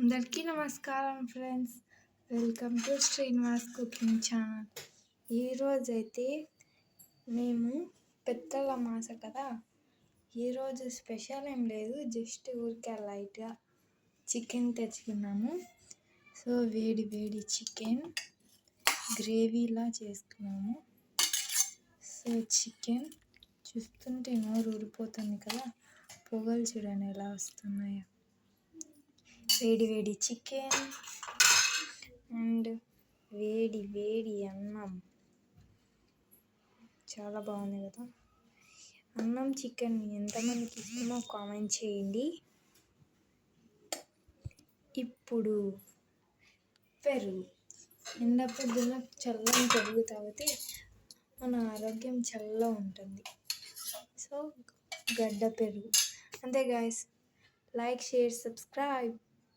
అందరికీ నమస్కారం friends. Welcome to Srinivas cooking channel. ఈరోజైతే మేము పెద్దల మాస కదా, ఈరోజు స్పెషల్ ఏం లేదు, జస్ట్ ఊరికే లైట్గా చికెన్ తెచ్చుకున్నాము. సో వేడి వేడి చికెన్ గ్రేవీలా చేసుకున్నాము. సో చికెన్ చూస్తుంటే నోరు ఊరిపోతుంది కదా, పొగలు చూడండి ఎలా వస్తున్నాయో. వేడి వేడి చికెన్ అండ్ వేడి వేడి అన్నం, చాలా బాగుంది కదా. అన్నం చికెన్ ఎంతమందికి ఇష్టమో కామెంట్ చేయండి. ఇప్పుడు పెరుగు, ఎండ పొద్దున చల్లని పెరుగు తాగితే మన ఆరోగ్యం చల్లగా ఉంటుంది. సో గడ్డ పెరుగు అంతే గాయస్. Like, share, subscribe.